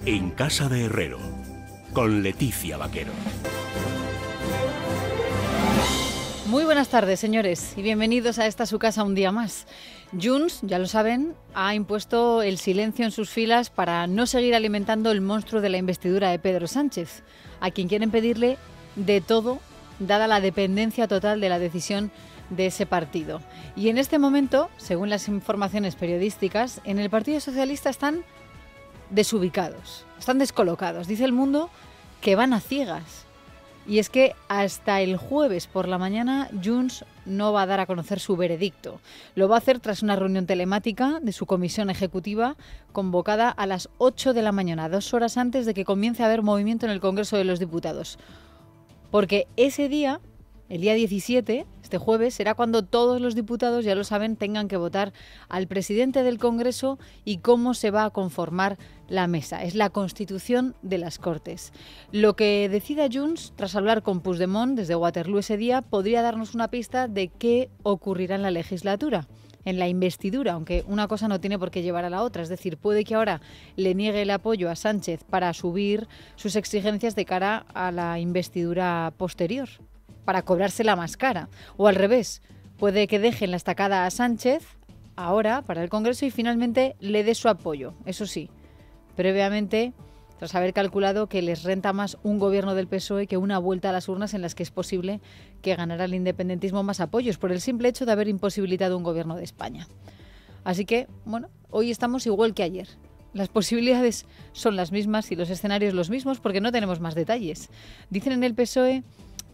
En casa de Herrero, con Leticia Vaquero. Muy buenas tardes, señores, y bienvenidos a esta su casa un día más. Junts, ya lo saben, ha impuesto el silencio en sus filas para no seguir alimentando el monstruo de la investidura de Pedro Sánchez, a quien quieren pedirle de todo, dada la dependencia total de la decisión de ese partido. Y en este momento, según las informaciones periodísticas, en el Partido Socialista están desubicados, están descolocados. Dice El Mundo que van a ciegas. Y es que hasta el jueves por la mañana Junts no va a dar a conocer su veredicto. Lo va a hacer tras una reunión telemática de su comisión ejecutiva convocada a las 8 de la mañana, 2 horas antes de que comience a haber movimiento en el Congreso de los Diputados. Porque ese día, el día 17, este jueves, será cuando todos los diputados, ya lo saben, tengan que votar al presidente del Congreso y cómo se va a conformar la mesa. Es la constitución de las Cortes. Lo que decida Junts, tras hablar con Puigdemont desde Waterloo ese día, podría darnos una pista de qué ocurrirá en la legislatura, en la investidura, aunque una cosa no tiene por qué llevar a la otra. Es decir, puede que ahora le niegue el apoyo a Sánchez para subir sus exigencias de cara a la investidura posterior, para cobrársela más cara. O al revés, puede que dejen la estacada a Sánchez ahora para el Congreso y finalmente le dé su apoyo. Eso sí, previamente, tras haber calculado que les renta más un gobierno del PSOE que una vuelta a las urnas en las que es posible que ganara el independentismo más apoyos por el simple hecho de haber imposibilitado un gobierno de España. Así que, bueno, hoy estamos igual que ayer. Las posibilidades son las mismas y los escenarios los mismos porque no tenemos más detalles. Dicen en el PSOE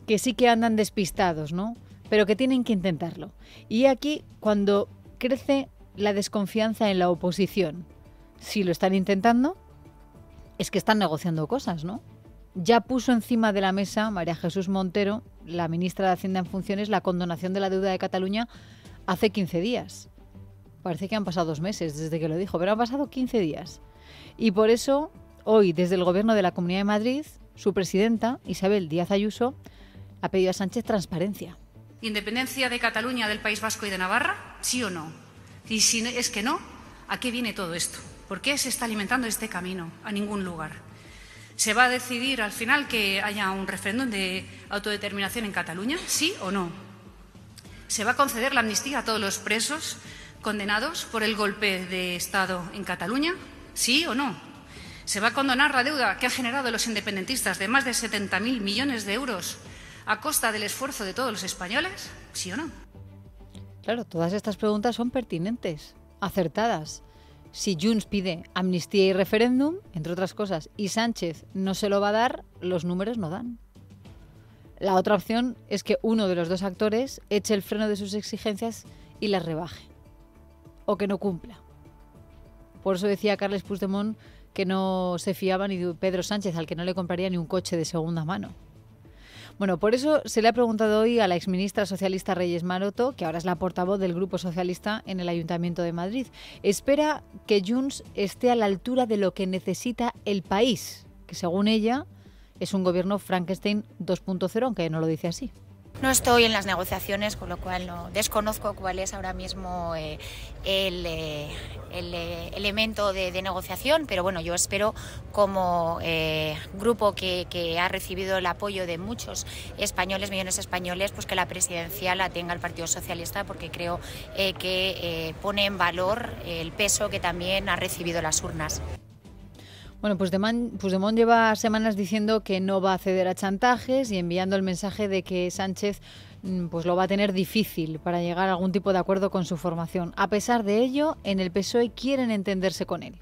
que sí que andan despistados, ¿no? Pero que tienen que intentarlo. Y aquí cuando crece la desconfianza en la oposición. Si lo están intentando, es que están negociando cosas, ¿no? Ya puso encima de la mesa María Jesús Montero, la ministra de Hacienda en funciones, la condonación de la deuda de Cataluña hace 15 días. Parece que han pasado 2 meses desde que lo dijo, pero han pasado 15 días. Y por eso, hoy, desde el Gobierno de la Comunidad de Madrid, su presidenta, Isabel Díaz Ayuso, ha pedido a Sánchez transparencia. ¿Independencia de Cataluña, del País Vasco y de Navarra? ¿Sí o no? Y si es que no, ¿a qué viene todo esto? ¿Por qué se está alimentando este camino? A ningún lugar. ¿Se va a decidir al final que haya un referéndum de autodeterminación en Cataluña? ¿Sí o no? ¿Se va a conceder la amnistía a todos los presos condenados por el golpe de Estado en Cataluña? ¿Sí o no? ¿Se va a condonar la deuda que han generado los independentistas de más de 70.000 millones de euros a costa del esfuerzo de todos los españoles? ¿Sí o no? Claro, todas estas preguntas son pertinentes, acertadas. Si Junts pide amnistía y referéndum, entre otras cosas, y Sánchez no se lo va a dar, los números no dan. La otra opción es que uno de los dos actores eche el freno de sus exigencias y las rebaje. O que no cumpla. Por eso decía Carles Puigdemont que no se fiaba ni de Pedro Sánchez, al que no le compraría ni un coche de segunda mano. Bueno, por eso se le ha preguntado hoy a la exministra socialista Reyes Maroto, que ahora es la portavoz del Grupo Socialista en el Ayuntamiento de Madrid. Espera que Junts esté a la altura de lo que necesita el país, que según ella es un gobierno Frankenstein 2.0, aunque no lo dice así. No estoy en las negociaciones, con lo cual no desconozco cuál es ahora mismo el elemento de negociación, pero bueno, yo espero como grupo que ha recibido el apoyo de muchos españoles, millones de españoles, pues que la presidencia la tenga el Partido Socialista, porque creo que pone en valor el peso que también ha recibido las urnas. Bueno, pues Puigdemont lleva semanas diciendo que no va a ceder a chantajes y enviando el mensaje de que Sánchez pues lo va a tener difícil para llegar a algún tipo de acuerdo con su formación. A pesar de ello, en el PSOE quieren entenderse con él.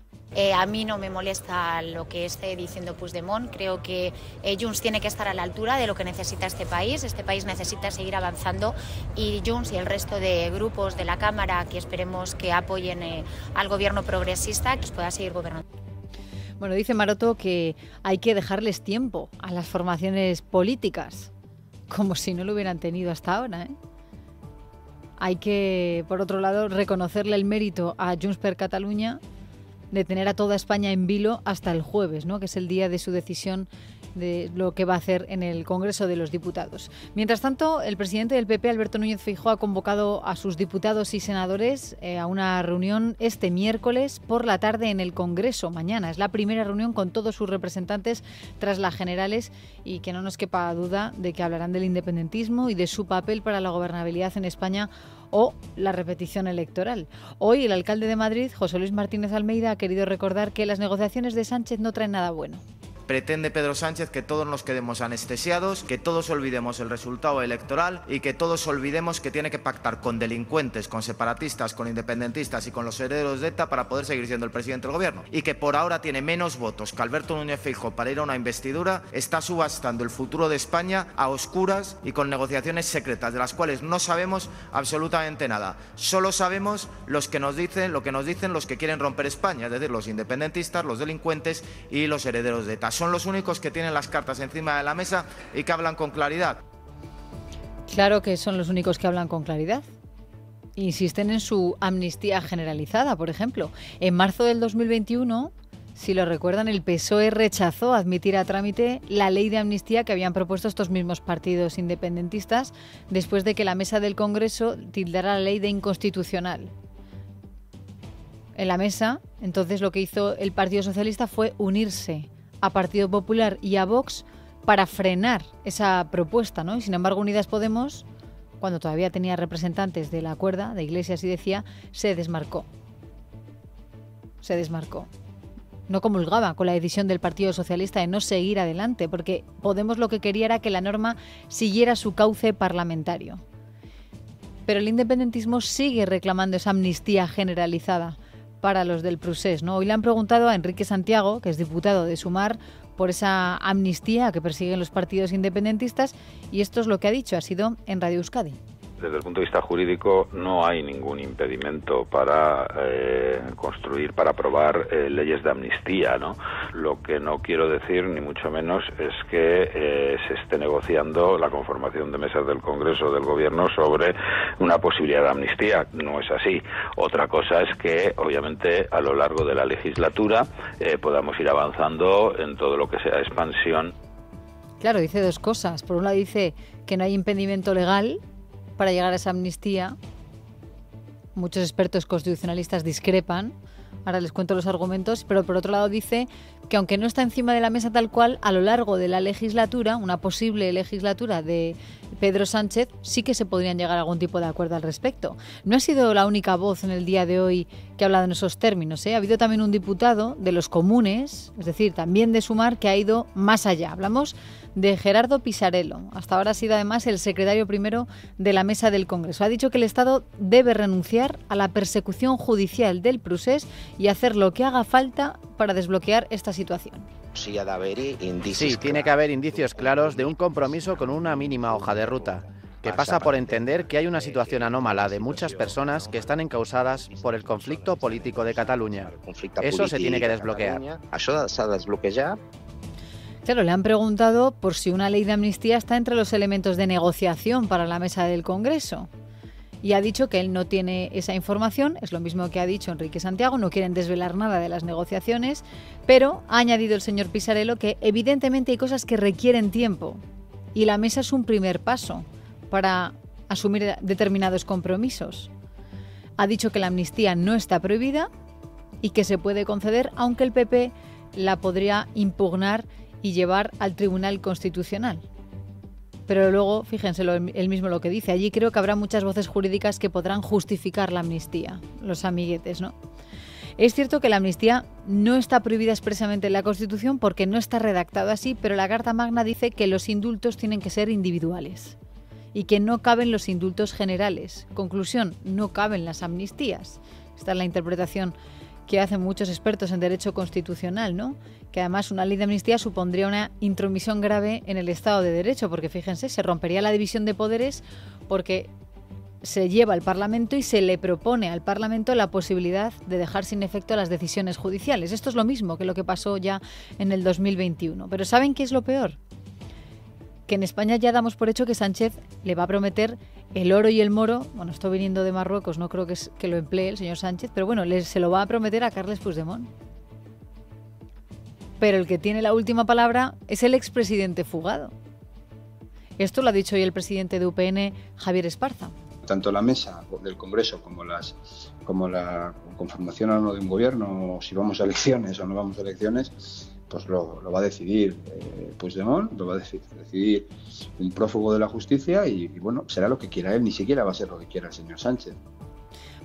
A mí no me molesta lo que esté diciendo Puigdemont. Creo que Junts tiene que estar a la altura de lo que necesita este país. Este país necesita seguir avanzando y Junts y el resto de grupos de la Cámara que esperemos que apoyen al gobierno progresista, que pueda seguir gobernando. Bueno, dice Maroto que hay que dejarles tiempo a las formaciones políticas, como si no lo hubieran tenido hasta ahora, ¿eh? Hay que, por otro lado, reconocerle el mérito a Junts per Catalunya de tener a toda España en vilo hasta el jueves, ¿no? Que es el día de su decisión de lo que va a hacer en el Congreso de los Diputados. Mientras tanto, el presidente del PP, Alberto Núñez Feijóo, ha convocado a sus diputados y senadores a una reunión este miércoles por la tarde en el Congreso. Mañana es la primera reunión con todos sus representantes tras las generales, y que no nos quepa duda de que hablarán del independentismo y de su papel para la gobernabilidad en España o la repetición electoral. Hoy el alcalde de Madrid, José Luis Martínez Almeida, ha querido recordar que las negociaciones de Sánchez no traen nada bueno. Pretende Pedro Sánchez que todos nos quedemos anestesiados, que todos olvidemos el resultado electoral y que todos olvidemos que tiene que pactar con delincuentes, con separatistas, con independentistas y con los herederos de ETA para poder seguir siendo el presidente del gobierno. Y que por ahora tiene menos votos que Alberto Núñez Feijóo para ir a una investidura, está subastando el futuro de España a oscuras y con negociaciones secretas de las cuales no sabemos absolutamente nada. Solo sabemos lo que nos dicen los que quieren romper España, es decir, los independentistas, los delincuentes y los herederos de ETA. Son los únicos que tienen las cartas encima de la mesa y que hablan con claridad. Claro que son los únicos que hablan con claridad. Insisten en su amnistía generalizada, por ejemplo. En marzo del 2021, si lo recuerdan, el PSOE rechazó admitir a trámite la ley de amnistía que habían propuesto estos mismos partidos independentistas después de que la mesa del Congreso tildara la ley de inconstitucional. En la mesa, entonces, lo que hizo el Partido Socialista fue unirse a Partido Popular y a Vox para frenar esa propuesta, ¿no? Y sin embargo, Unidas Podemos, cuando todavía tenía representantes de la cuerda, de Iglesias y decía, se desmarcó. No comulgaba con la decisión del Partido Socialista de no seguir adelante, porque Podemos lo que quería era que la norma siguiera su cauce parlamentario. Pero el independentismo sigue reclamando esa amnistía generalizada para los del procés, ¿no? Hoy le han preguntado a Enrique Santiago, que es diputado de Sumar, por esa amnistía que persiguen los partidos independentistas, y esto es lo que ha dicho, ha sido en Radio Euskadi. Desde el punto de vista jurídico no hay ningún impedimento para para aprobar leyes de amnistía, ¿no? Lo que no quiero decir, ni mucho menos, es que se esté negociando la conformación de mesas del Congreso o del Gobierno sobre una posibilidad de amnistía. No es así. Otra cosa es que, obviamente, a lo largo de la legislatura podamos ir avanzando en todo lo que sea expansión. Claro, dice dos cosas. Por un lado dice que no hay impedimento legal para llegar a esa amnistía. Muchos expertos constitucionalistas discrepan. Ahora les cuento los argumentos, pero por otro lado dice que aunque no está encima de la mesa tal cual, a lo largo de la legislatura, una posible legislatura de Pedro Sánchez, sí que se podrían llegar a algún tipo de acuerdo al respecto. No ha sido la única voz en el día de hoy que ha hablado en esos términos, ¿eh? Ha habido también un diputado de los comunes, es decir, también de Sumar, que ha ido más allá. Hablamos de Gerardo Pisarello. Hasta ahora ha sido además el secretario primero de la mesa del Congreso. Ha dicho que el Estado debe renunciar a la persecución judicial del procés y hacer lo que haga falta para desbloquear esta situación. Sí, tiene que haber indicios claros de un compromiso con una mínima hoja de ruta, que pasa por entender que hay una situación anómala de muchas personas que están encausadas por el conflicto político de Cataluña. Eso se tiene que desbloquear. Claro, le han preguntado por si una ley de amnistía está entre los elementos de negociación para la mesa del Congreso. Y ha dicho que él no tiene esa información, es lo mismo que ha dicho Enrique Santiago, no quieren desvelar nada de las negociaciones, pero ha añadido el señor Pisarello que evidentemente hay cosas que requieren tiempo y la mesa es un primer paso para asumir determinados compromisos. Ha dicho que la amnistía no está prohibida y que se puede conceder, aunque el PP la podría impugnar y llevar al Tribunal Constitucional. Pero luego, fíjense él mismo lo que dice, allí creo que habrá muchas voces jurídicas que podrán justificar la amnistía, los amiguetes, ¿no? Es cierto que la amnistía no está prohibida expresamente en la Constitución porque no está redactado así, pero la Carta Magna dice que los indultos tienen que ser individuales y que no caben los indultos generales. Conclusión, no caben las amnistías. Esta es la interpretación que hacen muchos expertos en derecho constitucional, ¿no? Que además una ley de amnistía supondría una intromisión grave en el Estado de Derecho, porque fíjense, se rompería la división de poderes porque se lleva al Parlamento y se le propone al Parlamento la posibilidad de dejar sin efecto las decisiones judiciales. Esto es lo mismo que lo que pasó ya en el 2021. Pero ¿saben qué es lo peor? Que en España ya damos por hecho que Sánchez le va a prometer el oro y el moro. Bueno, esto viniendo de Marruecos, no creo que lo emplee el señor Sánchez, pero bueno, se lo va a prometer a Carles Puigdemont. pero el que tiene la última palabra es el expresidente fugado. Esto lo ha dicho hoy el presidente de UPN, Javier Esparza. Tanto la mesa del Congreso como la conformación o no de un gobierno, si vamos a elecciones o no vamos a elecciones, pues lo va a decidir Puigdemont, lo va a decidir un prófugo de la justicia y bueno, será lo que quiera él, ni siquiera va a ser lo que quiera el señor Sánchez.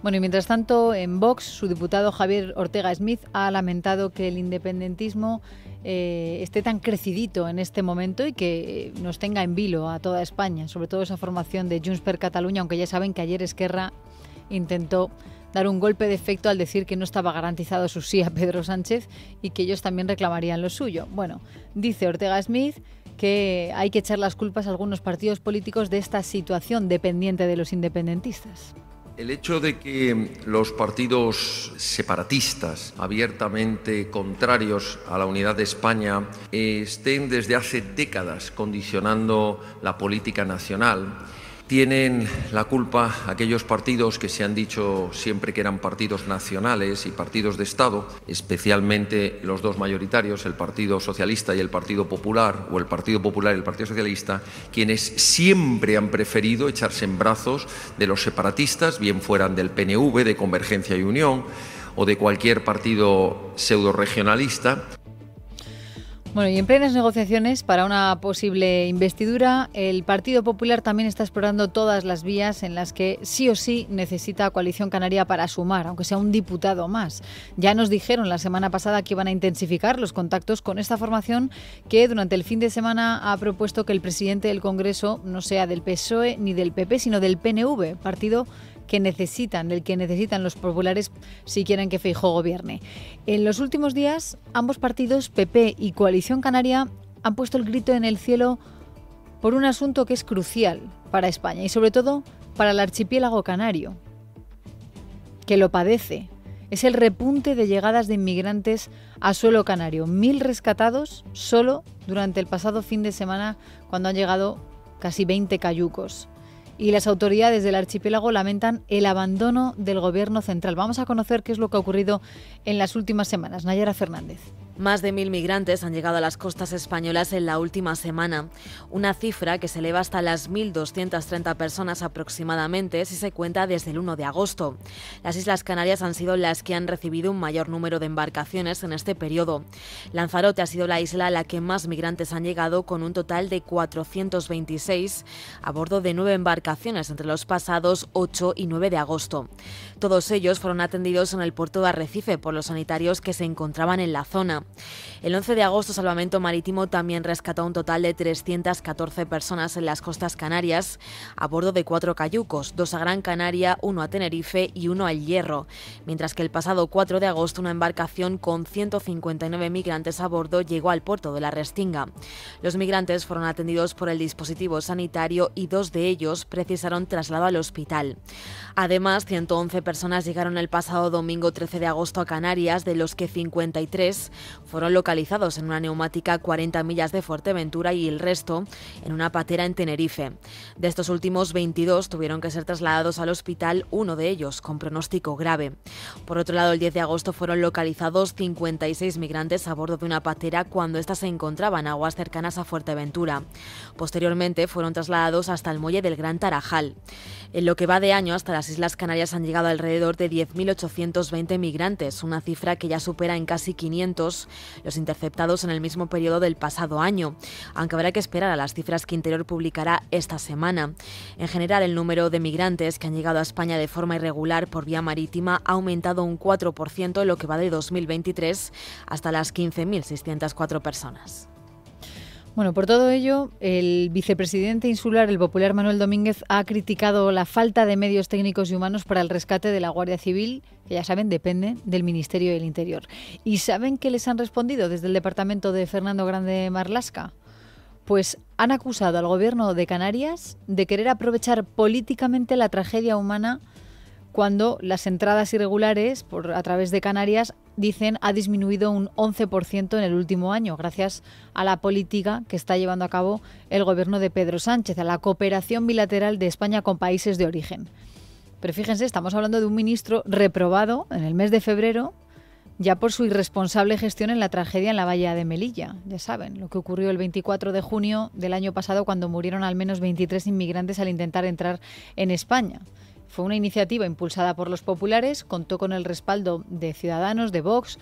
Bueno, y mientras tanto, en Vox, su diputado Javier Ortega Smith ha lamentado que el independentismo esté tan crecidito en este momento y que nos tenga en vilo a toda España, sobre todo esa formación de Junts per Catalunya, aunque ya saben que ayer Esquerra intentó dar un golpe de efecto al decir que no estaba garantizado su sí a Pedro Sánchez y que ellos también reclamarían lo suyo. Bueno, dice Ortega Smith que hay que echar las culpas a algunos partidos políticos de esta situación dependiente de los independentistas. El hecho de que los partidos separatistas, abiertamente contrarios a la unidad de España, estén desde hace décadas condicionando la política nacional, tienen la culpa aquellos partidos que se han dicho siempre que eran partidos nacionales y partidos de Estado, especialmente los dos mayoritarios, el Partido Socialista y el Partido Popular, o el Partido Popular y el Partido Socialista, quienes siempre han preferido echarse en brazos de los separatistas, bien fueran del PNV, de Convergencia y Unión, o de cualquier partido pseudo-regionalista. Bueno, y en plenas negociaciones para una posible investidura, el Partido Popular también está explorando todas las vías en las que sí o sí necesita Coalición Canaria para sumar, aunque sea un diputado más. Ya nos dijeron la semana pasada que iban a intensificar los contactos con esta formación que durante el fin de semana ha propuesto que el presidente del Congreso no sea del PSOE ni del PP, sino del PNV, partido del que necesitan los populares si quieren que Feijóo gobierne. En los últimos días, ambos partidos, PP y Coalición Canaria, han puesto el grito en el cielo por un asunto que es crucial para España y sobre todo para el archipiélago canario, que lo padece. Es el repunte de llegadas de inmigrantes a suelo canario. 1.000 rescatados solo durante el pasado fin de semana, cuando han llegado casi 20 cayucos. Y las autoridades del archipiélago lamentan el abandono del gobierno central. Vamos a conocer qué es lo que ha ocurrido en las últimas semanas. Nayara Fernández. Más de 1.000 migrantes han llegado a las costas españolas en la última semana, una cifra que se eleva hasta las 1.230 personas aproximadamente si se cuenta desde el 1 de agosto. Las Islas Canarias han sido las que han recibido un mayor número de embarcaciones en este periodo. Lanzarote ha sido la isla a la que más migrantes han llegado, con un total de 426 a bordo de 9 embarcaciones entre los pasados 8 y 9 de agosto. Todos ellos fueron atendidos en el puerto de Arrecife por los sanitarios que se encontraban en la zona. El 11 de agosto, Salvamento Marítimo también rescató un total de 314 personas en las costas canarias a bordo de 4 cayucos, 2 a Gran Canaria, 1 a Tenerife y 1 al Hierro, mientras que el pasado 4 de agosto una embarcación con 159 migrantes a bordo llegó al puerto de la Restinga. Los migrantes fueron atendidos por el dispositivo sanitario y 2 de ellos precisaron traslado al hospital. Además, 111 personas llegaron el pasado domingo 13 de agosto a Canarias, de los que 53 fueron localizados en una neumática a 40 millas de Fuerteventura y el resto en una patera en Tenerife. De estos últimos, 22 tuvieron que ser trasladados al hospital, uno de ellos con pronóstico grave. Por otro lado, el 10 de agosto fueron localizados 56 migrantes a bordo de una patera cuando ésta se encontraba en aguas cercanas a Fuerteventura. Posteriormente fueron trasladados hasta el muelle del Gran Tarajal. En lo que va de año, hasta las Islas Canarias han llegado alrededor de 10.820 migrantes, una cifra que ya supera en casi 500 los interceptados en el mismo periodo del pasado año, aunque habrá que esperar a las cifras que Interior publicará esta semana. En general, el número de migrantes que han llegado a España de forma irregular por vía marítima ha aumentado un 4% en lo que va de 2023 hasta las 15.604 personas. Bueno, por todo ello, el vicepresidente insular, el popular Manuel Domínguez, ha criticado la falta de medios técnicos y humanos para el rescate de la Guardia Civil, que ya saben, depende del Ministerio del Interior. ¿Y saben qué les han respondido desde el departamento de Fernando Grande Marlaska? Pues han acusado al gobierno de Canarias de querer aprovechar políticamente la tragedia humana cuando las entradas irregulares a través de Canarias, dicen, ha disminuido un 11% en el último año, gracias a la política que está llevando a cabo el gobierno de Pedro Sánchez, a la cooperación bilateral de España con países de origen. Pero fíjense, estamos hablando de un ministro reprobado en el mes de febrero, ya por su irresponsable gestión en la tragedia en la valla de Melilla. Ya saben, lo que ocurrió el 24 de junio del año pasado cuando murieron al menos 23 inmigrantes al intentar entrar en España. Fue una iniciativa impulsada por los populares, contó con el respaldo de Ciudadanos, de Vox,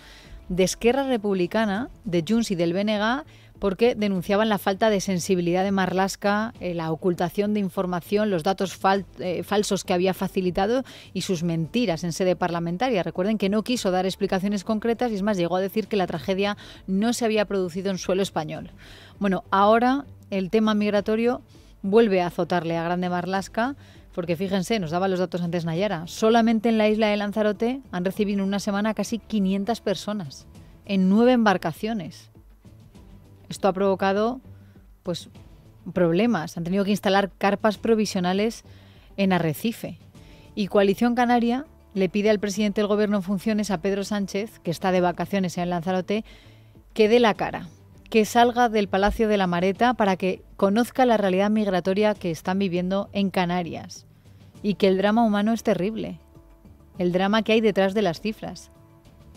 de Esquerra Republicana, de Junts y del BNG, porque denunciaban la falta de sensibilidad de Marlaska, la ocultación de información, los datos falsos que había facilitado y sus mentiras en sede parlamentaria. Recuerden que no quiso dar explicaciones concretas y es más, llegó a decir que la tragedia no se había producido en suelo español. Bueno, ahora el tema migratorio vuelve a azotarle a Grande Marlaska, porque fíjense, nos daba los datos antes Nayara, solamente en la isla de Lanzarote han recibido en una semana casi 500 personas, en 9 embarcaciones. Esto ha provocado pues problemas. Han tenido que instalar carpas provisionales en Arrecife. Y Coalición Canaria le pide al presidente del Gobierno en funciones, a Pedro Sánchez, que está de vacaciones en Lanzarote, que dé la cara, que salga del Palacio de la Mareta para que conozca la realidad migratoria que están viviendo en Canarias. Y que el drama humano es terrible. El drama que hay detrás de las cifras.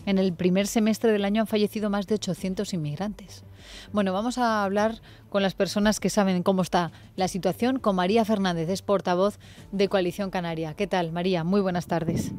En el primer semestre del año han fallecido más de 800 inmigrantes. Bueno, vamos a hablar con las personas que saben cómo está la situación, con María Fernández, es portavoz de Coalición Canaria. ¿Qué tal, María? Muy buenas tardes.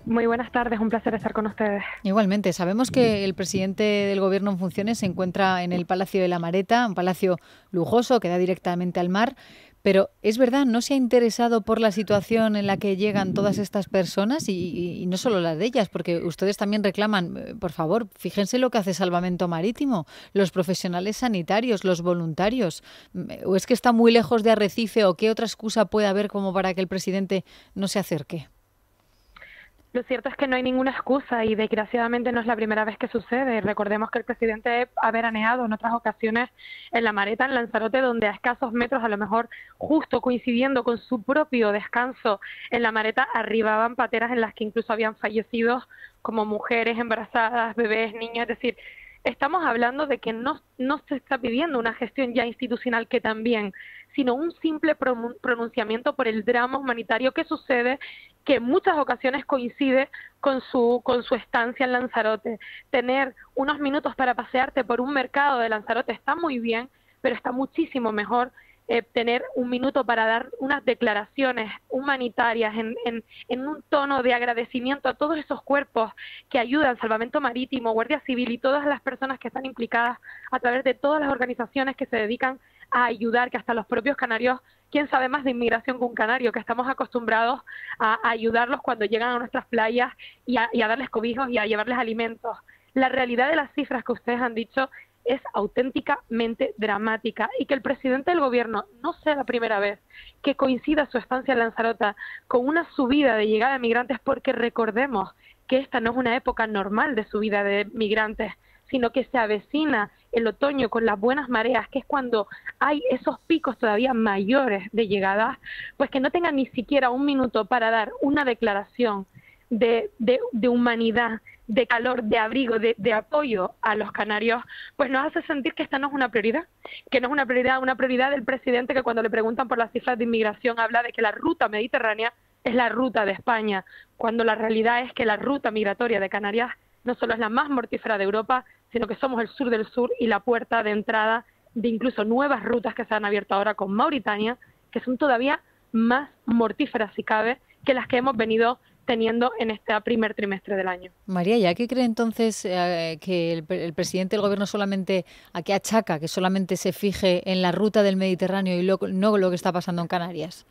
Muy buenas tardes, un placer estar con ustedes. Igualmente, sabemos que el presidente del Gobierno en funciones se encuentra en el Palacio de la Mareta, un palacio lujoso que da directamente al mar. Pero es verdad, ¿no se ha interesado por la situación en la que llegan todas estas personas y no solo las de ellas? Porque ustedes también reclaman, por favor, fíjense lo que hace Salvamento Marítimo, los profesionales sanitarios, los voluntarios. ¿O es que está muy lejos de Arrecife o qué otra excusa puede haber como para que el presidente no se acerque? Lo cierto es que no hay ninguna excusa y desgraciadamente no es la primera vez que sucede. Recordemos que el presidente ha veraneado en otras ocasiones en la Mareta, en Lanzarote, donde a escasos metros, a lo mejor justo coincidiendo con su propio descanso en la Mareta, arribaban pateras en las que incluso habían fallecido como mujeres embarazadas, bebés, niños. Es decir, estamos hablando de que no se está pidiendo una gestión ya institucional que también, sino un simple pronunciamiento por el drama humanitario que sucede, que en muchas ocasiones coincide con su estancia en Lanzarote. Tener unos minutos para pasearte por un mercado de Lanzarote está muy bien, pero está muchísimo mejor tener un minuto para dar unas declaraciones humanitarias en un tono de agradecimiento a todos esos cuerpos que ayudan, Salvamento Marítimo, Guardia Civil y todas las personas que están implicadas a través de todas las organizaciones que se dedican a ayudar, que hasta los propios canarios, quién sabe más de inmigración que un canario, que estamos acostumbrados a ayudarlos cuando llegan a nuestras playas y a darles cobijos y a llevarles alimentos. La realidad de las cifras que ustedes han dicho es auténticamente dramática y que el presidente del gobierno no sea la primera vez que coincida su estancia en Lanzarote con una subida de llegada de migrantes, porque recordemos que esta no es una época normal de subida de migrantes, sino que se avecina el otoño con las buenas mareas, que es cuando hay esos picos todavía mayores de llegadas, pues que no tengan ni siquiera un minuto para dar una declaración de humanidad, de calor, de abrigo, de apoyo a los canarios, pues nos hace sentir que esta no es una prioridad, que no es una prioridad del presidente, que cuando le preguntan por las cifras de inmigración habla de que la ruta mediterránea es la ruta de España, cuando la realidad es que la ruta migratoria de Canarias no solo es la más mortífera de Europa, sino que somos el sur del sur y la puerta de entrada de incluso nuevas rutas que se han abierto ahora con Mauritania, que son todavía más mortíferas, si cabe, que las que hemos venido teniendo en este primer trimestre del año. María, ¿ya qué cree entonces que el presidente del gobierno solamente, a qué achaca que solamente se fije en la ruta del Mediterráneo y no lo que está pasando en Canarias?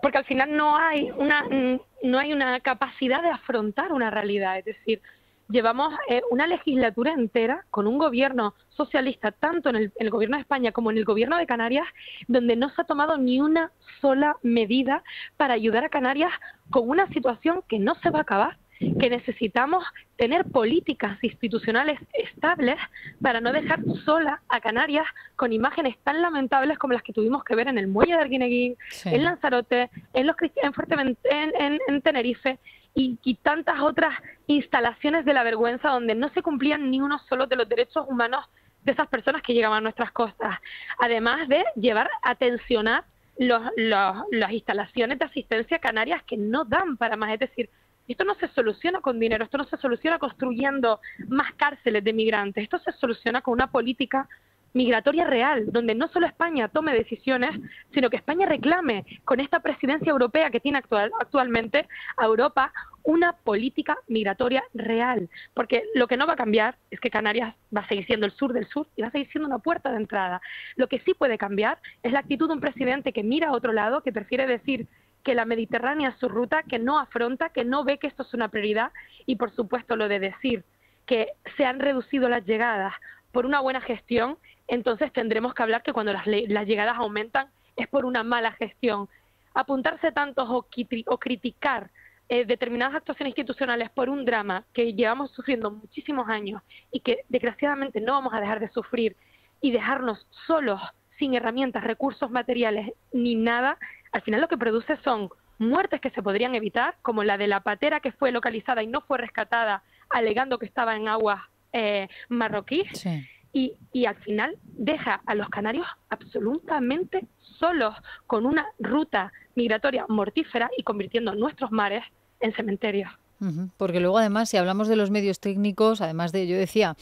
Porque al final no hay una capacidad de afrontar una realidad, es decir, llevamos una legislatura entera con un gobierno socialista, tanto en el gobierno de España como en el gobierno de Canarias, donde no se ha tomado ni una sola medida para ayudar a Canarias con una situación que no se va a acabar, que necesitamos tener políticas institucionales estables para no dejar sola a Canarias con imágenes tan lamentables como las que tuvimos que ver en el muelle de Arguineguín, sí, en Lanzarote, en Fuerteventura, en Tenerife, y tantas otras instalaciones de la vergüenza donde no se cumplían ni uno solo de los derechos humanos de esas personas que llegaban a nuestras costas, además de llevar a tensionar las instalaciones de asistencia canarias que no dan para más, es decir, Y esto no se soluciona con dinero, esto no se soluciona construyendo más cárceles de migrantes, esto se soluciona con una política migratoria real, donde no solo España tome decisiones, sino que España reclame con esta presidencia europea que tiene actualmente a Europa una política migratoria real, porque lo que no va a cambiar es que Canarias va a seguir siendo el sur del sur y va a seguir siendo una puerta de entrada. Lo que sí puede cambiar es la actitud de un presidente que mira a otro lado, que prefiere decir que la Mediterránea es su ruta, que no afronta, que no ve que esto es una prioridad, y por supuesto lo de decir que se han reducido las llegadas por una buena gestión, entonces tendremos que hablar que cuando las llegadas aumentan es por una mala gestión. Apuntarse tantos o criticar determinadas actuaciones institucionales por un drama que llevamos sufriendo muchísimos años y que desgraciadamente no vamos a dejar de sufrir, y dejarnos solos, sin herramientas, recursos materiales ni nada, al final lo que produce son muertes que se podrían evitar, como la de la patera que fue localizada y no fue rescatada, alegando que estaba en aguas marroquíes. Sí. Y al final deja a los canarios absolutamente solos, con una ruta migratoria mortífera y convirtiendo nuestros mares en cementerios. Porque luego, además, si hablamos de los medios técnicos, además de, yo decía,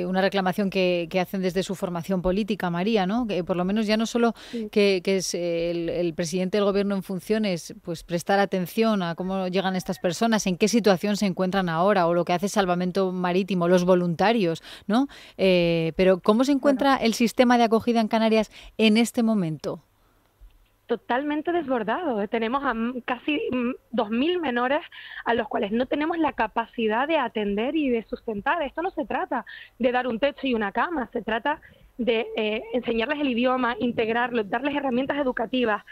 una reclamación que hacen desde su formación política, María, ¿no? Que por lo menos ya no solo que es el presidente del gobierno en funciones, pues prestar atención a cómo llegan estas personas, en qué situación se encuentran ahora, o lo que hace Salvamento Marítimo, los voluntarios, ¿no? Pero ¿cómo se encuentra el sistema de acogida en Canarias en este momento? Totalmente desbordado. Tenemos a casi 2.000 menores a los cuales no tenemos la capacidad de atender y de sustentar. Esto no se trata de dar un techo y una cama, se trata de enseñarles el idioma, integrarlos, darles herramientas educativas.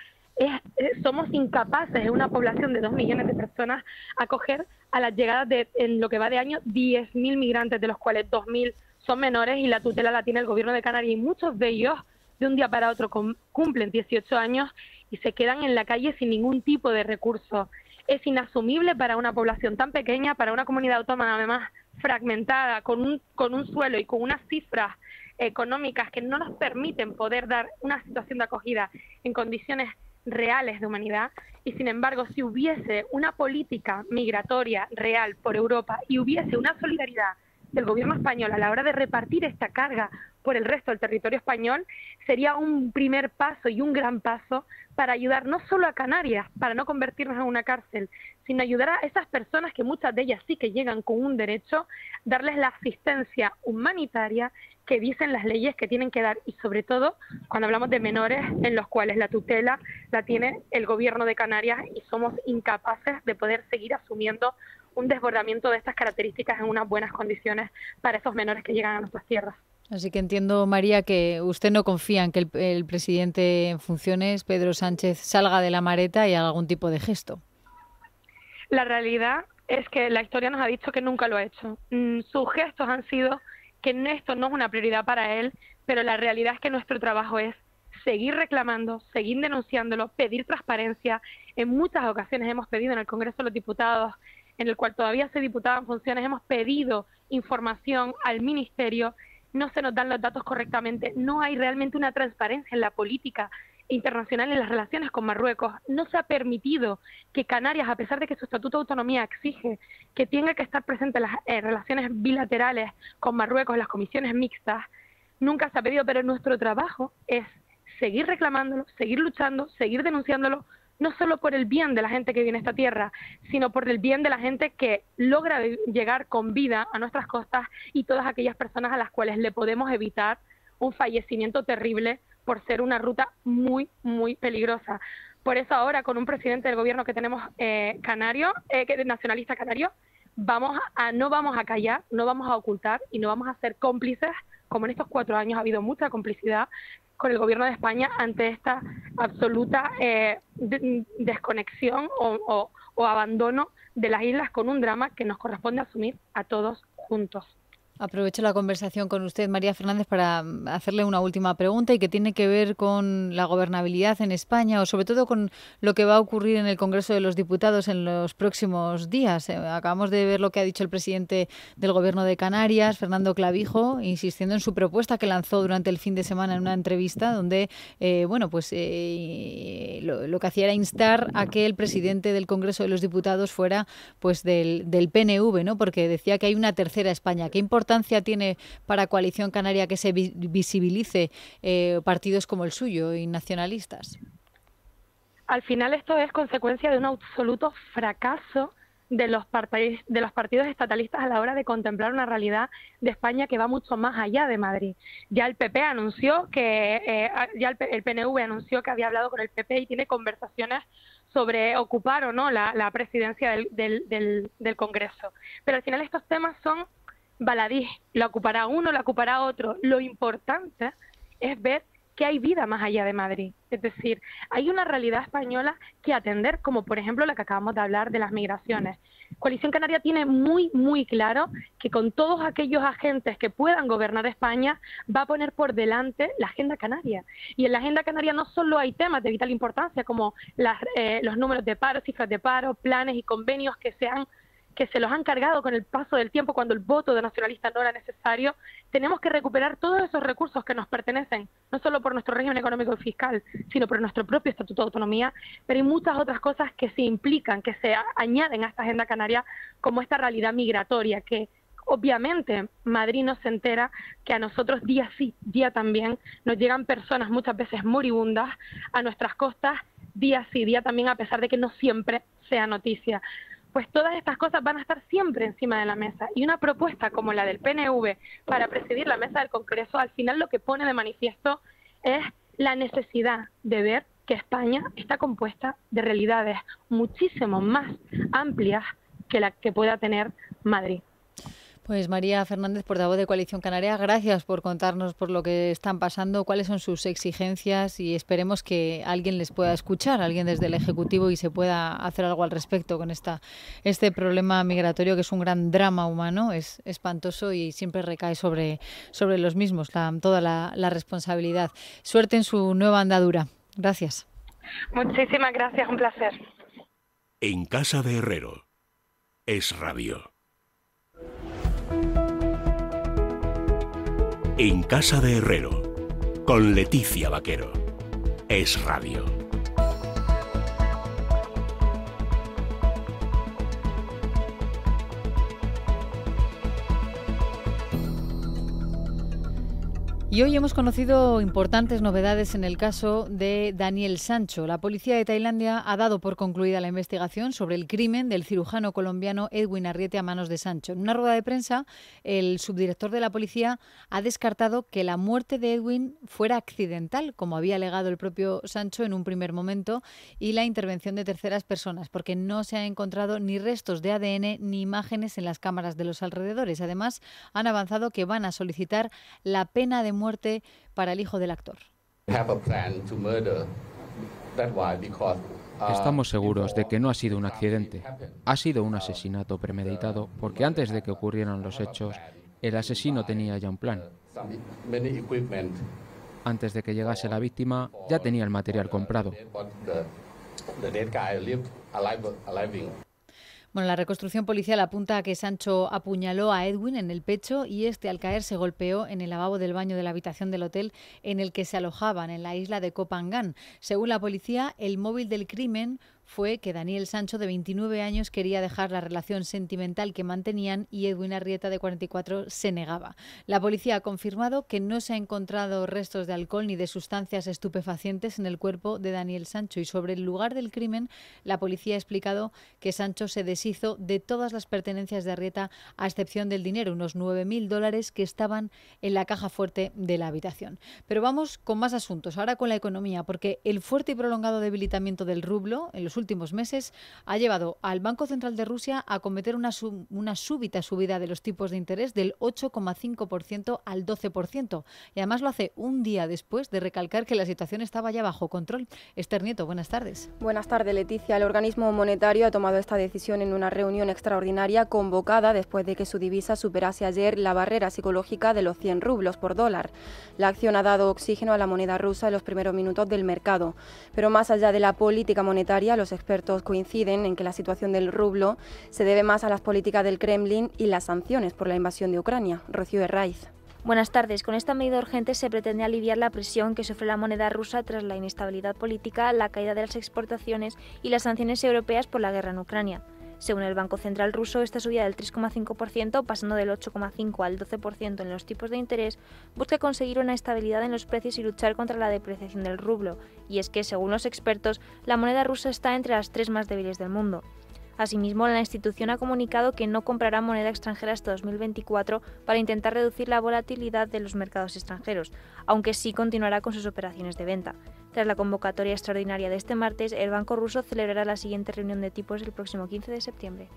Somos incapaces en una población de 2 millones de personas acoger a las llegadas de, en lo que va de año, 10.000 migrantes, de los cuales 2.000 son menores y la tutela la tiene el gobierno de Canarias, y muchos de ellos de un día para otro cumplen 18 años y se quedan en la calle sin ningún tipo de recurso. Es inasumible para una población tan pequeña, para una comunidad autónoma además fragmentada, con un suelo y con unas cifras económicas que no nos permiten poder dar una situación de acogida en condiciones reales de humanidad. Y sin embargo, si hubiese una política migratoria real por Europa y hubiese una solidaridad del gobierno español a la hora de repartir esta carga por el resto del territorio español, sería un primer paso y un gran paso para ayudar no solo a Canarias, para no convertirnos en una cárcel, sino ayudar a esas personas, que muchas de ellas sí que llegan con un derecho, darles la asistencia humanitaria que dicen las leyes que tienen que dar, y sobre todo cuando hablamos de menores en los cuales la tutela la tiene el gobierno de Canarias y somos incapaces de poder seguir asumiendo un desbordamiento de estas características en unas buenas condiciones para esos menores que llegan a nuestras tierras. Así que entiendo, María, que usted no confía en que el presidente en funciones, Pedro Sánchez, salga de la maleta y haga algún tipo de gesto. La realidad es que la historia nos ha dicho que nunca lo ha hecho. Sus gestos han sido que esto no es una prioridad para él, pero la realidad es que nuestro trabajo es seguir reclamando, seguir denunciándolo, pedir transparencia. En muchas ocasiones hemos pedido en el Congreso de los Diputados, en el cual todavía soy diputada en funciones, hemos pedido información al Ministerio. No se nos dan los datos correctamente, no hay realmente una transparencia en la política internacional en las relaciones con Marruecos. No se ha permitido que Canarias, a pesar de que su Estatuto de Autonomía exige que tenga que estar presente en las relaciones bilaterales con Marruecos, en las comisiones mixtas, nunca se ha pedido, pero nuestro trabajo es seguir reclamándolo, seguir luchando, seguir denunciándolo, no solo por el bien de la gente que vive en esta tierra, sino por el bien de la gente que logra llegar con vida a nuestras costas, y todas aquellas personas a las cuales le podemos evitar un fallecimiento terrible por ser una ruta muy, muy peligrosa. Por eso ahora, con un presidente del gobierno que tenemos canario, nacionalista canario, no vamos a callar, no vamos a ocultar y no vamos a ser cómplices, como en estos 4 años ha habido mucha complicidad con el gobierno de España ante esta absoluta desconexión o abandono de las islas, con un drama que nos corresponde asumir a todos juntos. Aprovecho la conversación con usted, María Fernández, para hacerle una última pregunta y que tiene que ver con la gobernabilidad en España o sobre todo con lo que va a ocurrir en el Congreso de los Diputados en los próximos días. Acabamos de ver lo que ha dicho el presidente del Gobierno de Canarias, Fernando Clavijo, insistiendo en su propuesta que lanzó durante el fin de semana en una entrevista donde lo que hacía era instar a que el presidente del Congreso de los Diputados fuera pues del PNV, ¿no? Porque decía que hay una tercera España. ¿Qué importancia tiene para Coalición Canaria que se visibilice partidos como el suyo y nacionalistas? Al final esto es consecuencia de un absoluto fracaso de los partidos estatalistas a la hora de contemplar una realidad de España que va mucho más allá de Madrid. Ya el PP anunció que el PNV anunció que había hablado con el PP y tiene conversaciones sobre ocupar o no la presidencia del Congreso. Pero al final estos temas son baladí, la ocupará uno, la ocupará otro. Lo importante es ver que hay vida más allá de Madrid. Es decir, hay una realidad española que atender, como por ejemplo la que acabamos de hablar de las migraciones. Coalición Canaria tiene muy, muy claro que con todos aquellos agentes que puedan gobernar España va a poner por delante la agenda canaria. Y en la agenda canaria no solo hay temas de vital importancia como los números de paro, cifras de paro, planes y convenios que se los han cargado con el paso del tiempo cuando el voto de nacionalistas no era necesario. Tenemos que recuperar todos esos recursos que nos pertenecen, no solo por nuestro régimen económico y fiscal, sino por nuestro propio Estatuto de Autonomía, pero hay muchas otras cosas que se implican, que se añaden a esta agenda canaria, como esta realidad migratoria, que obviamente Madrid no se entera que a nosotros día sí, día también, nos llegan personas muchas veces moribundas a nuestras costas, día sí, día también, a pesar de que no siempre sea noticia. Pues todas estas cosas van a estar siempre encima de la mesa. Y una propuesta como la del PNV para presidir la mesa del Congreso, al final lo que pone de manifiesto es la necesidad de ver que España está compuesta de realidades muchísimo más amplias que la que pueda tener Madrid. Pues María Fernández, portavoz de Coalición Canaria, gracias por contarnos por lo que están pasando, cuáles son sus exigencias y esperemos que alguien les pueda escuchar, alguien desde el Ejecutivo y se pueda hacer algo al respecto con este problema migratorio que es un gran drama humano, es espantoso y siempre recae sobre los mismos toda la responsabilidad. Suerte en su nueva andadura. Gracias. Muchísimas gracias, un placer. En Casa de Herrero, Es Radio. En Casa de Herrero, con Leticia Vaquero, Es Radio. Y hoy hemos conocido importantes novedades en el caso de Daniel Sancho. La policía de Tailandia ha dado por concluida la investigación sobre el crimen del cirujano colombiano Edwin Arrieta a manos de Sancho. En una rueda de prensa, el subdirector de la policía ha descartado que la muerte de Edwin fuera accidental, como había alegado el propio Sancho en un primer momento, y la intervención de terceras personas, porque no se han encontrado ni restos de ADN ni imágenes en las cámaras de los alrededores. Además, han avanzado que van a solicitar la pena de muerte para el hijo del actor. Estamos seguros de que no ha sido un accidente. Ha sido un asesinato premeditado porque antes de que ocurrieran los hechos, el asesino tenía ya un plan. Antes de que llegase la víctima, ya tenía el material comprado. Bueno, la reconstrucción policial apunta a que Sancho apuñaló a Edwin en el pecho y este al caer se golpeó en el lavabo del baño de la habitación del hotel en el que se alojaban en la isla de Koh Phangan. Según la policía, el móvil del crimen fue que Daniel Sancho, de 29 años, quería dejar la relación sentimental que mantenían y Edwin Arrieta, de 44, se negaba. La policía ha confirmado que no se ha encontrado restos de alcohol ni de sustancias estupefacientes en el cuerpo de Daniel Sancho y sobre el lugar del crimen la policía ha explicado que Sancho se deshizo de todas las pertenencias de Arrieta a excepción del dinero, unos $9.000 que estaban en la caja fuerte de la habitación. Pero vamos con más asuntos, ahora con la economía, porque el fuerte y prolongado debilitamiento del rublo en los los últimos meses ha llevado al Banco Central de Rusia a cometer una súbita subida de los tipos de interés del 8,5% al 12%. Y además lo hace un día después de recalcar que la situación estaba ya bajo control. Esther Nieto, buenas tardes. Buenas tardes, Leticia. El organismo monetario ha tomado esta decisión en una reunión extraordinaria convocada después de que su divisa superase ayer la barrera psicológica de los 100 rublos por dólar. La acción ha dado oxígeno a la moneda rusa en los primeros minutos del mercado. Pero más allá de la política monetaria, los expertos coinciden en que la situación del rublo se debe más a las políticas del Kremlin y las sanciones por la invasión de Ucrania. Rocío Herraiz. Buenas tardes. Con esta medida urgente se pretende aliviar la presión que sufre la moneda rusa tras la inestabilidad política, la caída de las exportaciones y las sanciones europeas por la guerra en Ucrania. Según el Banco Central ruso, esta subida del 3,5%, pasando del 8,5% al 12% en los tipos de interés, busca conseguir una estabilidad en los precios y luchar contra la depreciación del rublo. Y es que, según los expertos, la moneda rusa está entre las 3 más débiles del mundo. Asimismo, la institución ha comunicado que no comprará moneda extranjera hasta 2024 para intentar reducir la volatilidad de los mercados extranjeros, aunque sí continuará con sus operaciones de venta. Tras la convocatoria extraordinaria de este martes, el Banco ruso celebrará la siguiente reunión de tipos el próximo 15 de septiembre.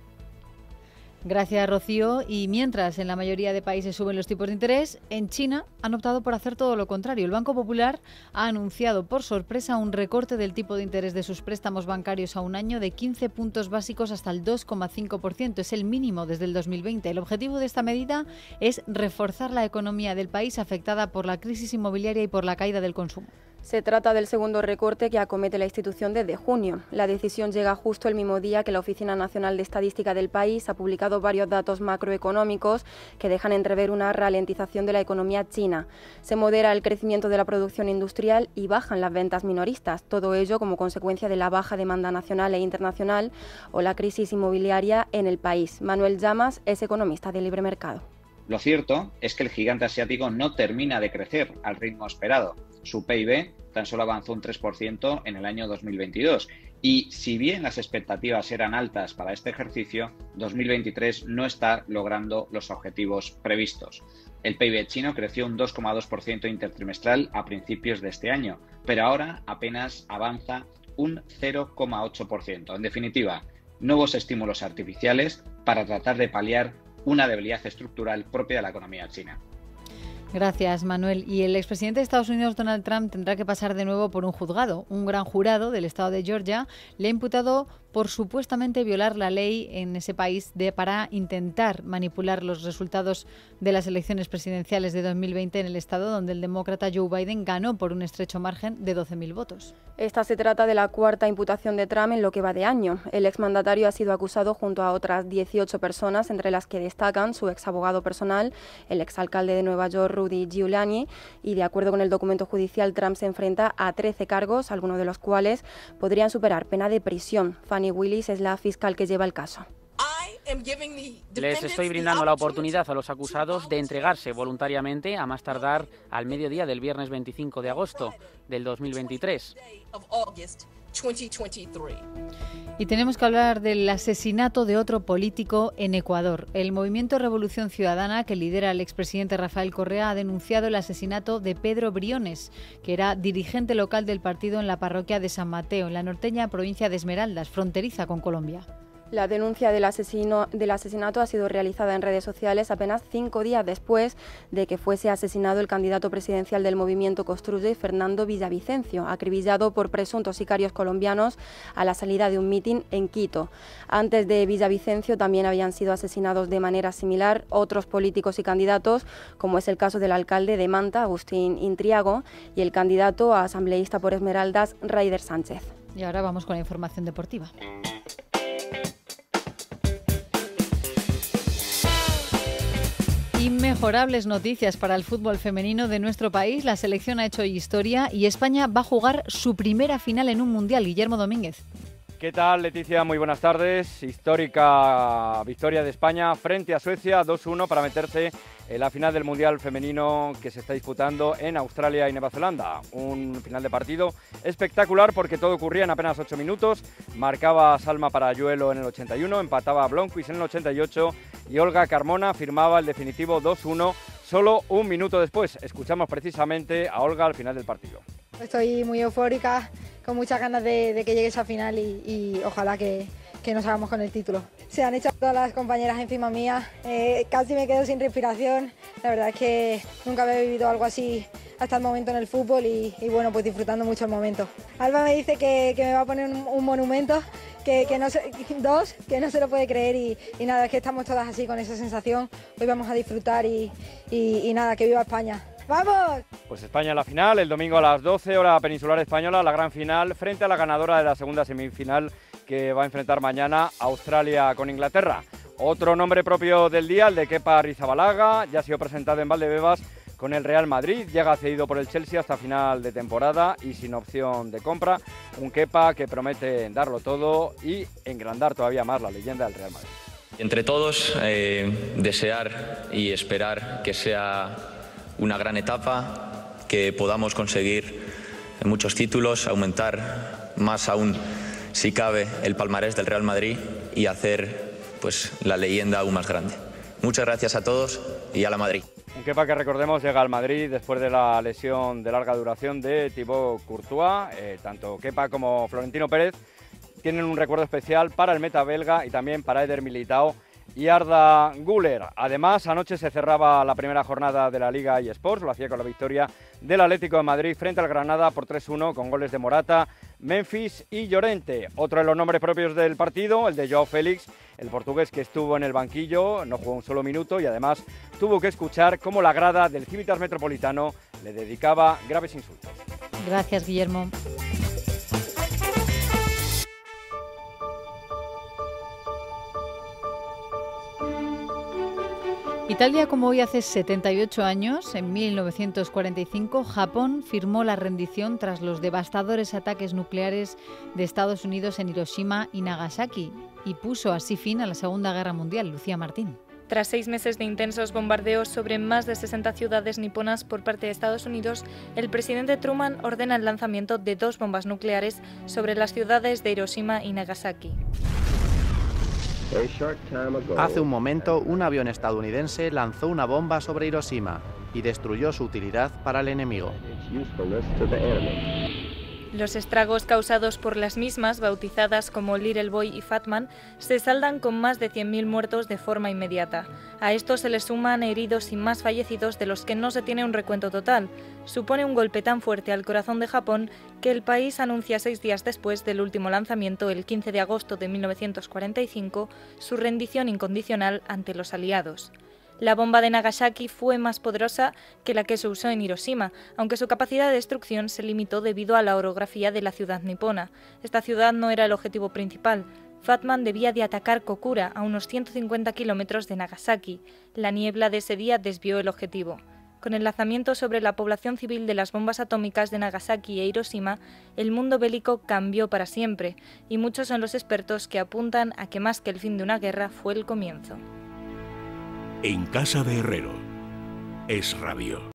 Gracias, Rocío. Y mientras en la mayoría de países suben los tipos de interés, en China han optado por hacer todo lo contrario. El Banco Popular ha anunciado por sorpresa un recorte del tipo de interés de sus préstamos bancarios a un año de 15 puntos básicos hasta el 2,5%. Es el mínimo desde el 2020. El objetivo de esta medida es reforzar la economía del país afectada por la crisis inmobiliaria y por la caída del consumo. Se trata del segundo recorte que acomete la institución desde junio. La decisión llega justo el mismo día que la Oficina Nacional de Estadística del país ha publicado varios datos macroeconómicos que dejan entrever una ralentización de la economía china. Se modera el crecimiento de la producción industrial y bajan las ventas minoristas. Todo ello como consecuencia de la baja demanda nacional e internacional o la crisis inmobiliaria en el país. Manuel Llamas es economista de Libre Mercado. Lo cierto es que el gigante asiático no termina de crecer al ritmo esperado. Su PIB tan solo avanzó un 3% en el año 2022 y si bien las expectativas eran altas para este ejercicio, 2023 no está logrando los objetivos previstos. El PIB chino creció un 2,2% intertrimestral a principios de este año, pero ahora apenas avanza un 0,8%. En definitiva, nuevos estímulos artificiales para tratar de paliar una debilidad estructural propia de la economía china. Gracias, Manuel. Y el expresidente de Estados Unidos, Donald Trump, tendrá que pasar de nuevo por un juzgado. Un gran jurado del estado de Georgia le ha imputado por supuestamente violar la ley en ese país para intentar manipular los resultados de las elecciones presidenciales de 2020 en el estado donde el demócrata Joe Biden ganó por un estrecho margen de 12.000 votos. Esta se trata de la cuarta imputación de Trump en lo que va de año. El exmandatario ha sido acusado junto a otras 18 personas, entre las que destacan su exabogado personal, el exalcalde de Nueva York, Rudy Giuliani, y de acuerdo con el documento judicial, Trump se enfrenta a 13 cargos, algunos de los cuales podrían superar pena de prisión. Fanny Willis es la fiscal que lleva el caso. Les estoy brindando la oportunidad a los acusados de entregarse voluntariamente a más tardar al mediodía del viernes 25 de agosto del 2023. Y tenemos que hablar del asesinato de otro político en Ecuador. El movimiento Revolución Ciudadana, que lidera el expresidente Rafael Correa, ha denunciado el asesinato de Pedro Briones, que era dirigente local del partido en la parroquia de San Mateo, en la norteña provincia de Esmeraldas, fronteriza con Colombia. La denuncia del asesinato ha sido realizada en redes sociales apenas 5 días después de que fuese asesinado el candidato presidencial del movimiento Construye, Fernando Villavicencio, acribillado por presuntos sicarios colombianos a la salida de un mitin en Quito. Antes de Villavicencio también habían sido asesinados de manera similar otros políticos y candidatos, como es el caso del alcalde de Manta, Agustín Intriago, y el candidato a asambleísta por Esmeraldas, Raider Sánchez. Y ahora vamos con la información deportiva. Inmejorables noticias para el fútbol femenino de nuestro país. La selección ha hecho historia y España va a jugar su primera final en un mundial. Guillermo Domínguez. ¿Qué tal, Leticia? Muy buenas tardes. Histórica victoria de España frente a Suecia, 2-1 para meterse en la final del Mundial Femenino que se está disputando en Australia y Nueva Zelanda. Un final de partido espectacular porque todo ocurría en apenas 8 minutos. Marcaba Salma Parayuelo en el 81, empataba Blomqvist en el 88 y Olga Carmona firmaba el definitivo 2-1 solo un minuto después. Escuchamos precisamente a Olga al final del partido. Estoy muy eufórica muchas ganas de que llegue esa final y ojalá que nos hagamos con el título. Se han echado todas las compañeras encima mía, casi me quedo sin respiración. La verdad es que nunca había vivido algo así hasta el momento en el fútbol y bueno, pues disfrutando mucho el momento. Alba me dice que me va a poner un monumento, que no se lo puede creer y nada, es que estamos todas así con esa sensación. Hoy vamos a disfrutar y nada, que viva España. ¡Vamos! Pues España en la final, el domingo a las 12, hora peninsular española, la gran final frente a la ganadora de la segunda semifinal que va a enfrentar mañana Australia con Inglaterra. Otro nombre propio del día, el de Kepa Arrizabalaga, ya ha sido presentado en Valdebebas con el Real Madrid, llega cedido por el Chelsea hasta final de temporada y sin opción de compra. Un Kepa que promete darlo todo y engrandar todavía más la leyenda del Real Madrid. Entre todos, desear y esperar que sea una gran etapa, que podamos conseguir muchos títulos, aumentar más aún, si cabe, el palmarés del Real Madrid y hacer pues la leyenda aún más grande. Muchas gracias a todos y a la Madrid. Un Kepa que, recordemos, llega al Madrid después de la lesión de larga duración de Thibaut Courtois. Tanto Kepa como Florentino Pérez tienen un recuerdo especial para el meta belga y también para Eder Militao y Arda Güler. Además, anoche se cerraba la primera jornada de la Liga eSports, lo hacía con la victoria del Atlético de Madrid frente al Granada por 3-1 con goles de Morata, Memphis y Llorente. Otro de los nombres propios del partido, el de Joao Félix, el portugués que estuvo en el banquillo, no jugó un solo minuto y además tuvo que escuchar cómo la grada del Civitas Metropolitano le dedicaba graves insultos. Gracias, Guillermo. Y tal día como hoy hace 78 años, en 1945, Japón firmó la rendición tras los devastadores ataques nucleares de Estados Unidos en Hiroshima y Nagasaki y puso así fin a la Segunda Guerra Mundial. Lucía Martín. Tras 6 meses de intensos bombardeos sobre más de 60 ciudades niponas por parte de Estados Unidos, el presidente Truman ordena el lanzamiento de 2 bombas nucleares sobre las ciudades de Hiroshima y Nagasaki. Hace un momento, un avión estadounidense lanzó una bomba sobre Hiroshima y destruyó su utilidad para el enemigo. Los estragos causados por las mismas, bautizadas como Little Boy y Fat Man, se saldan con más de 100.000 muertos de forma inmediata. A esto se le suman heridos y más fallecidos de los que no se tiene un recuento total. Supone un golpe tan fuerte al corazón de Japón que el país anuncia 6 días después del último lanzamiento, el 15 de agosto de 1945, su rendición incondicional ante los aliados. La bomba de Nagasaki fue más poderosa que la que se usó en Hiroshima, aunque su capacidad de destrucción se limitó debido a la orografía de la ciudad nipona. Esta ciudad no era el objetivo principal. Fat Man debía de atacar Kokura, a unos 150 kilómetros de Nagasaki. La niebla de ese día desvió el objetivo. Con el lanzamiento sobre la población civil de las bombas atómicas de Nagasaki e Hiroshima, el mundo bélico cambió para siempre, y muchos son los expertos que apuntan a que más que el fin de una guerra fue el comienzo. En casa de Herrero, Es Radio.